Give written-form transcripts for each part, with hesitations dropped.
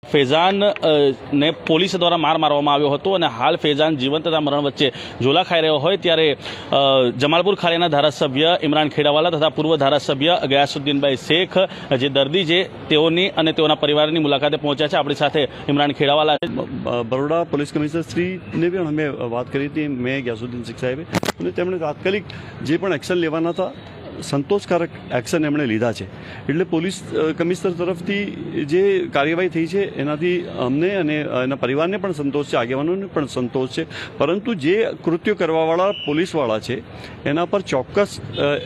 ફેઝાન ને પોલીસ દ્વારા માર મારવામાં આવ્યો હતો અને હાલ ફેઝાન જીવન તથા મરણ વચ્ચે ઝોલા ખાઈ રહ્યો હોય ત્યારે જમાલપુર ખાડીના ધારાસભ્ય ઇમરાન ખેડાવાલા તથા પૂર્વ ધારાસભ્ય ગયાસુદ્દીનભાઈ શેખ જે દર્દી છે તેઓની અને તેઓના પરિવારની મુલાકાતે પહોંચ્યા છે। આપણી સાથે ઇમરાન ખેડાવાલા બરોડા પોલીસ કમિશનર શ્રીને પણ અમે વાત કરી હતી, મેં ગયાસુદ્દીન શેખ સાહેબે, અને તેમણે તાત્કાલિક જે પણ એક્શન લેવાના હતા સંતોષકારક એક્શન એમણે લીધા છે। એટલે પોલીસ કમિશનર તરફથી જે કાર્યવાહી થઈ છે એનાથી અમને અને એના પરિવારને પણ સંતોષ છે, આગેવાનોને પણ સંતોષ છે। પરંતુ જે કૃત્યો કરવાવાળા પોલીસવાળા છે એના પર ચોક્કસ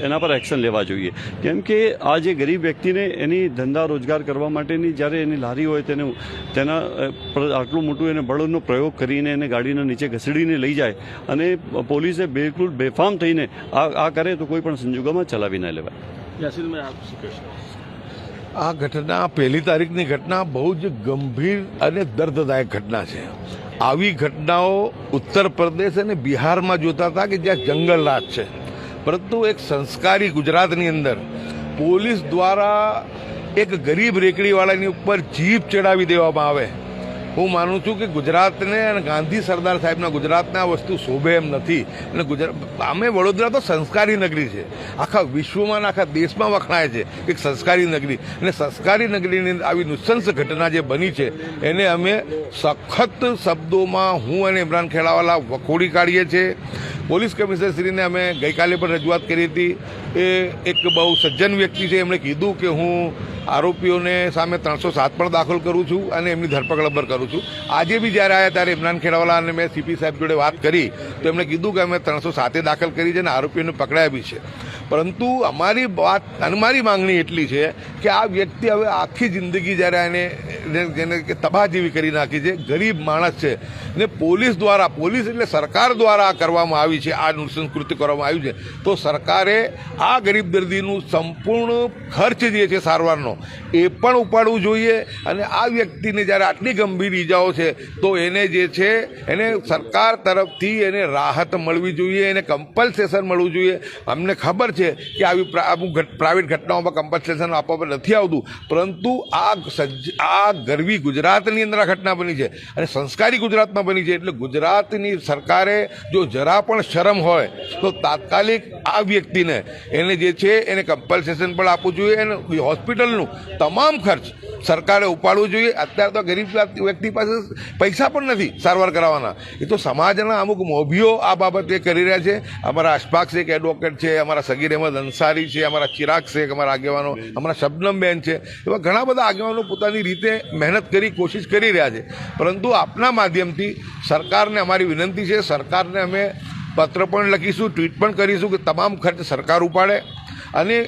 એના પર એક્શન લેવા જોઈએ, કેમ કે આ જે ગરીબ વ્યક્તિને એની ધંધા રોજગાર કરવા માટેની જ્યારે એની લારી હોય તેના આટલું મોટું એને બળનો પ્રયોગ કરીને એને ગાડીના નીચે ઘસડીને લઈ જાય અને પોલીસે બિલકુલ બેફામ થઈને આ કરે તો કોઈ પણ સંજોગોમાં ચલાવી ન લેવાય। આ ઘટના 1 તારીખની ઘટના બહુ જ ગંભીર અને દર્દદાયક ઘટના છે। આવી ઘટનાઓ ઉત્તર પ્રદેશ અને બિહારમાં જોતા હતા કે જ્યાં જંગલ રાજ છે, પરંતુ એક સંસ્કારી ગુજરાતની અંદર પોલીસ દ્વારા એક ગરીબ રેકડીવાળાની ઉપર જીપ ચડાવી દેવામાં આવે। હું માનું છું કે ગુજરાતને અને ગાંધી સરદાર સાહેબના ગુજરાતને આ વસ્તુ શોભે એમ નથી। અને અમે વડોદરા તો સંસ્કારી નગરી છે, આખા વિશ્વમાં અને આખા દેશમાં વખણાય છે એક સંસ્કારી નગરી, અને સંસ્કારી નગરીની આવી નૃશંસ ઘટના જે બની છે એને અમે સખત શબ્દોમાં હું અને ઇમરાન ખેડાવાલા વખોડી કાઢીએ છીએ। પોલીસ કમિશનરશ્રીને અમે ગઈકાલે પણ રજૂઆત કરી હતી। એ એક બહુ સજ્જન વ્યક્તિ છે, એમણે કીધું કે હું આરોપીઓને સામે 307 પણ દાખલ કરું છું અને એમની ધરપકડ પર કરું છું। આજે બી જ્યારે આવ્યા ત્યારે ઇમરાન ખેડાવાલા અને મેં સીપી સાહેબ જોડે વાત કરી તો એમણે કીધું કે અમે 307 દાખલ કરી છે અને આરોપીઓને પકડાયા બી છે। પરંતુ અમારી વાત અને મારી માંગણી એટલી છે કે આ વ્યક્તિ હવે આખી જિંદગી જ્યારે જેને તબાહ જેવી કરી નાખી છે, ગરીબ માણસ છે ને પોલીસ એટલે સરકાર દ્વારા કરવામાં આવી છે, આ નૃશંસ કૃત્ય કરવામાં આવ્યું છે, તો સરકારે આ ગરીબ દર્દીનું સંપૂર્ણ ખર્ચ જે છે સારવારનો એ પણ ઉપાડવું જોઈએ। અને આ વ્યક્તિને જ્યારે આટલી ગંભીર ઈજાઓ છે તો એને જે છે એને સરકાર તરફથી એને રાહત મળવી જોઈએ, એને કમ્પલ્સેશન મળવું જોઈએ। અમને ખબર છે કે આવી પ્રાઇવેટ ઘટનાઓમાં કમ્પલ્સેશન આપવામાં નથી આવતું, પરંતુ આ ગરવી ગુજરાતની અંદર આ ઘટના બની છે અને સંસ્કારી ગુજરાતમાં બની છે, એટલે ગુજરાતની સરકારે જો જરા પણ શરમ હોય તો તાત્કાલિક આ વ્યક્તિને એને જે છે એને કમ્પલ્સેશન પણ આપવું જોઈએ અને હોસ્પિટલનું તમામ ખર્ચ સરકારે ઉપાડવું જોઈએ। અત્યારે તો ગરીબ વ્યક્તિ પાસે પૈસા પણ નથી સારવાર કરાવવાના, એ તો સમાજના અમુક મોભીઓ આ બાબતે કરી રહ્યા છે। અમારા અશફાક શેખ એડવોકેટ છે, અમારા સગીર અહેમદ અંસારી છે, અમારા ચિરાગ શેખ, અમારા આગેવાનો, અમારા શબનમબેન છે, એવા ઘણા બધા આગેવાનો પોતાની રીતે મહેનત કરી કોશિશ કરી રહ્યા છે। પરંતુ આપના માધ્યમથી સરકારને અમારી વિનંતી છે, સરકારને અમે પત્ર પણ લખીશું, ટ્વીટ પણ કરીશું કે તમામ ખર્ચ સરકાર ઉપાડે અને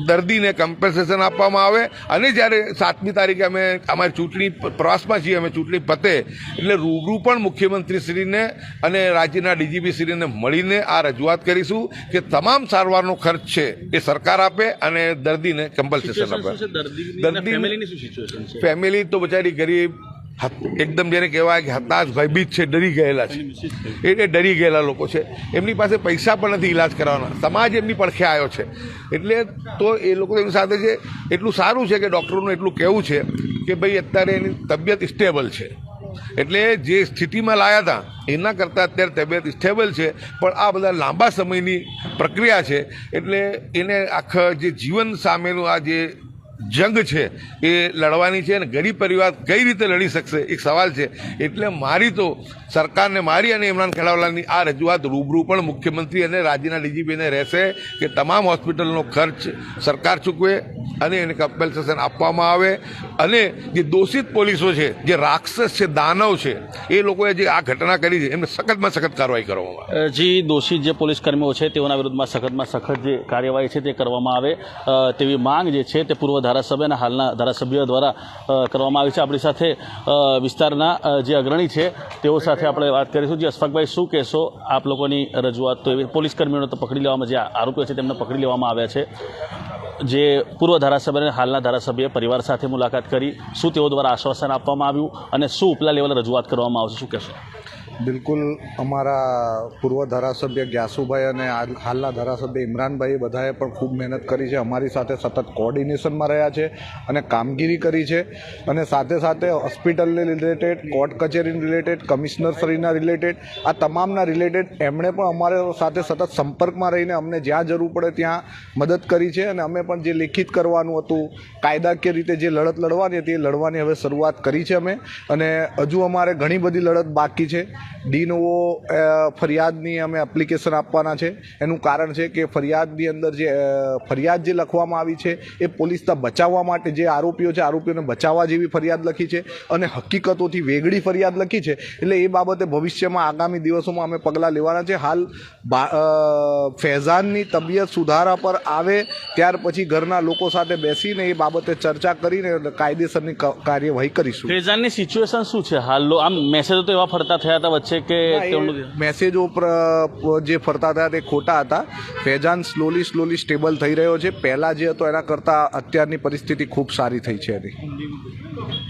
દર્દીને કમ્પન્સેશન આપવામાં આવે। અને જ્યારે 7મી તારીખે અમે અમારી ચૂંટણી પ્રવાસમાં છીએ, અમે ચૂંટણી પતે એટલે રૂબરૂ પણ મુખ્યમંત્રીશ્રીને અને રાજ્યના ડીજીપીશ્રીને મળીને આ રજૂઆત કરીશું કે તમામ સારવારનો ખર્ચ છે એ સરકાર આપે અને દર્દીને કમ્પન્સેશન આપે। ફેમિલી તો બચારી ગરીબ એકદમ જેને કહેવાય કે હતાશ ભયભીત છે, ડરી ગયેલા છે, એ ડરી ગયેલા લોકો છે, એમની પાસે પૈસા પણ નથી ઈલાજ કરાવવાના, સમાજ એમની પડખે આવ્યો છે, એટલે તો એ લોકો એમની સાથે છે। એટલું સારું છે કે ડૉક્ટરોનું એટલું કહેવું છે કે ભાઈ અત્યારે એની તબિયત સ્ટેબલ છે, એટલે જે સ્થિતિમાં લાયા હતા એના કરતાં અત્યારે તબિયત સ્ટેબલ છે, પણ આ બધા લાંબા સમયની પ્રક્રિયા છે, એટલે એને આખા જે જીવન સામેનું આ જે જંગ છે એ લડવાની છે અને ગરીબ પરિવાર કઈ રીતે લડી શકશે એક સવાલ છે। એટલે મારી તો સરકારને મારી અને ઇમરાન ખેડાવાલાની આ રજૂઆત રૂબરૂ પણ મુખ્યમંત્રી અને રાજ્યના ડીજીપીને રહેશે કે તમામ હોસ્પિટલનો ખર્ચ સરકાર ચૂકવે અને એને કમ્પન્સેશન આપવામાં આવે અને જે દોષિત પોલીસો છે, જે રાક્ષસ છે, દાનવ છે, એ લોકોએ જે આ ઘટના કરી છે એમને સખતમાં સખત કાર્યવાહી કરવામાં આવે। જી, દોષિત જે પોલીસ કર્મીઓ છે તેઓના વિરુદ્ધમાં સખત જે કાર્યવાહી છે તે કરવામાં આવે તેવી માંગ જે છે તે પૂર્વ ધારાસભ્ય અને હાલના ધારાસભ્ય દ્વારા કરવામાં આવી છે। આપણી સાથે વિસ્તારના જે અગ્રણી છે તેઓ સાથે આપણે વાત કરીશું। જે અશફાકભાઈ, શું કહેશો? આપ લોકોની રજૂઆત તો એવી પોલીસ કર્મીઓને તો પકડી લેવામાં, જે આરોપીઓ છે તેમને પકડી લેવામાં આવ્યા છે, જે પૂર્વ ધારાસભ્ય અને હાલના ધારાસભ્ય પરિવાર સાથે મુલાકાત કરી, શું તેઓ દ્વારા આશ્વાસન આપવામાં આવ્યું અને શું ઉપલા લેવલે રજૂઆત કરવામાં આવશે, શું કહેશો? બિલકુલ અમારા પૂર્વ ધારાસભ્ય ગ્યાસુભાઈ અને હાલના ધારાસભ્ય ઇમરાનભાઈએ બધાએ પણ ખૂબ મહેનત કરી છે, અમારી સાથે સતત કોર્ડિનેશનમાં રહ્યા છે અને કામગીરી કરી છે. અને સાથે સાથે હોસ્પિટલને રિલેટેડ, કોર્ટ કચેરીને રિલેટેડ, કમિશનરશ્રીના રિલેટેડ, આ તમામના રિલેટેડ એમણે પણ અમારા સાથે સતત સંપર્કમાં રહીને અમને જ્યાં જરૂર પડે ત્યાં મદદ કરી છે. અને અમે પણ જે લેખિત કરવાનું હતું, કાયદાકીય રીતે જે લડત લડવાની હતી એ લડવાની હવે શરૂઆત કરી છે અમે. અને હજુ અમારે ઘણી બધી લડત બાકી છે. ડીનોવો ફરિયાદની અમે એપ્લિકેશન આપવાના છે. એનું કારણ છે કે ફરિયાદની અંદર જે ફરિયાદ જે લખવામાં આવી છે એ પોલીસના બચાવવા માટે, જે આરોપીઓ છે આરોપીઓને બચાવવા જેવી ફરિયાદ લખી છે અને હકીકતોથી વેગળી ફરિયાદ લખી છે. એટલે એ બાબતે ભવિષ્યમાં આગામી દિવસોમાં અમે પગલાં લેવાના છે. હાલ ફૈઝાનની તબિયત સુધારા પર આવે ત્યાર પછી ઘરના લોકો સાથે બેસીને એ બાબતે ચર્ચા કરીને કાયદેસરની કાર્યવાહી કરીશું. ફૈઝાનની સિચ્યુએશન શું છે હાલ? આમ મેસેજો તો એવા ફરતા થયા હતા વચ્ચે કે મેસેજો જે ફરતા હતા તે ખોટા હતા. ફૈઝાન સ્લોલી સ્ટેબલ થઈ રહ્યો છે. પહેલાં જે હતો એના કરતાં અત્યારની પરિસ્થિતિ ખૂબ સારી થઈ છે એની.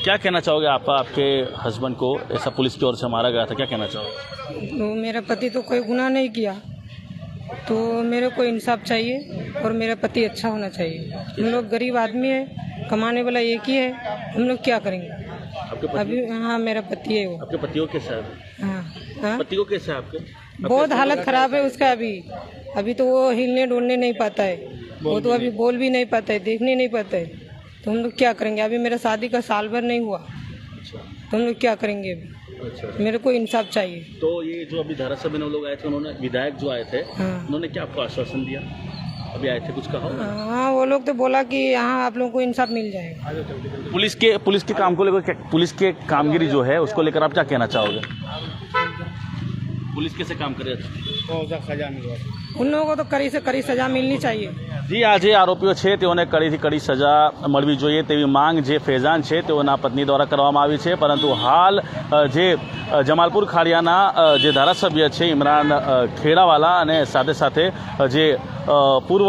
क्या कहना चाहोगे आप? आपके हस्बैंड को ऐसा पुलिस की ओर से मारा गया था, क्या कहना चाहोगे? तो मेरा पति तो कोई गुनाह नहीं किया, तो मेरे को इंसाफ चाहिए और मेरा पति अच्छा होना चाहिए. हम लोग गरीब आदमी है, कमाने वाला एक ही है, हम लोग क्या करेंगे? अभी हाँ, मेरा पति है वो. आपके पति को कैसा है? हाँ हाँ, पति को कैसा है आपके? बहुत हालत खराब है उसका. अभी तो वो हिलने डुलने नहीं पाता है, वो तो अभी बोल भी नहीं पाता है, देखने नहीं पाता है. तो हम लोग क्या करेंगे? अभी मेरा शादी का साल भर नहीं हुआ, तो हम लोग क्या करेंगे अभी? मेरे को इंसाफ चाहिए. तो ये जो अभी धारासभ्य ने लोग आए थे, उन्होंने विधायक जो आए थे, हाँ. उन्होंने क्या आपको आश्वासन दिया? अभी आए थे, कुछ कहा? हाँ, वो लोग तो बोला कि यहाँ आप लोगों को इंसाफ मिल जाएगा. पुलिस के काम को लेकर, पुलिस के कामगिरी जो है उसको लेकर आप क्या कहना चाहोगे? पुलिस कैसे काम करे? उन लोगों को तो कड़ी से कड़ी सजा मिलनी चाहिए. જી, આ જે આરોપીઓ છે તેઓને કડીથી કડી સજા મળવી જોઈએ તેવી માંગ જે ફૈઝાન છે તેઓના પત્ની દ્વારા કરવામાં આવી છે. પરંતુ હાલ જે જમાલપુર ખાડિયાના જે ધારાસભ્ય છે ઇમરાન ખેડાવાલા અને સાથે સાથે જે પૂર્વ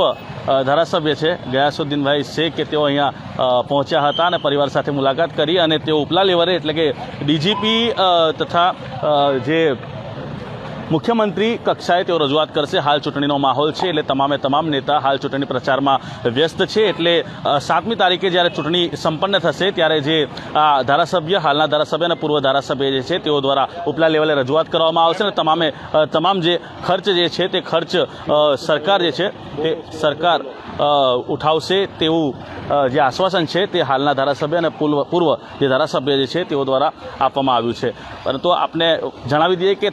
ધારાસભ્ય છે ગયાસુદ્દીનભાઈ શેખ કે તેઓ અહીંયા પહોંચ્યા હતા અને પરિવાર સાથે મુલાકાત કરી અને તેઓ ઉપલા લેવલે એટલે કે ડીજીપી તથા જે મુખ્યમંત્રી કક્ષાએ તેઓ રજૂઆત કરશે. હાલ ચૂંટણીનો માહોલ છે એટલે તમામ નેતા હાલ ચૂંટણી પ્રચારમાં વ્યસ્ત છે. એટલે 7મી તારીખે જ્યારે ચૂંટણી સંપન્ન થશે ત્યારે જે આ ધારાસભ્ય, હાલના ધારાસભ્ય અને પૂર્વ ધારાસભ્ય જે છે તેઓ દ્વારા ઉપલા લેવલે રજૂઆત કરવામાં આવશે અને તમામ જે ખર્ચ જે છે તે ખર્ચ સરકાર જે છે તે સરકાર ઉઠાવશે તેવું જે આશ્વાસન છે તે હાલના ધારાસભ્ય અને પૂર્વ જે ધારાસભ્ય જે છે તેઓ દ્વારા આપવામાં આવ્યું છે. પરંતુ આપને જણાવી દઈએ કે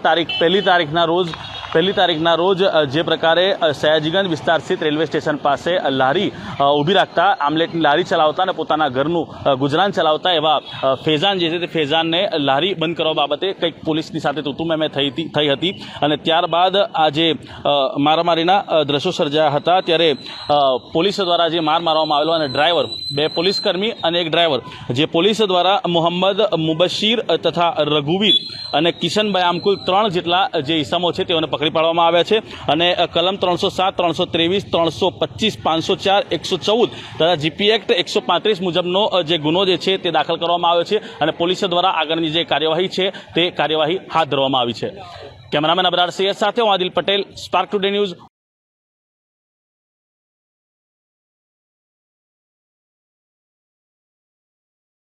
પહેલી તારીખના રોજ જે પ્રકારે સયાજીગંજ વિસ્તાર સ્થિત રેલવે સ્ટેશન પાસે લારી ઊભી રાખતા, આમલેટની લારી ચલાવતા અને પોતાના ઘરનું ગુજરાન ચલાવતા એવા ફૈઝાન જે છે તે ફૈઝાનને લારી બંધ કરવા બાબતે કંઈક પોલીસની સાથે તૂતુમેમે થઈ હતી અને ત્યારબાદ આ જે મારામારીના દ્રશ્યો સર્જાયા હતા ત્યારે પોલીસ દ્વારા જે મારવામાં આવેલો અને ડ્રાઈવર, 2 પોલીસકર્મી અને એક ડ્રાઈવર, જે પોલીસ દ્વારા મોહમ્મદ મુબશીર તથા રઘુવીર અને કિશનભાઈ આમ કુલ 3 જેટલા જે ઇસમો છે તેઓને પકડી પાડવામાં આવ્યા છે અને કલમ 307, 323, 325, 504, 114 તથા જીપી એક્ટ 135 મુજબનો જે ગુનો જે છે તે દાખલ કરવામાં આવ્યો છે અને પોલીસ દ્વારા આગળની જે કાર્યવાહી છે તે કાર્યવાહી હાથ ધરવામાં આવી છે. કેમેરામેન અબરાર સૈયદ સાથે હું Adil Patel, spark today news.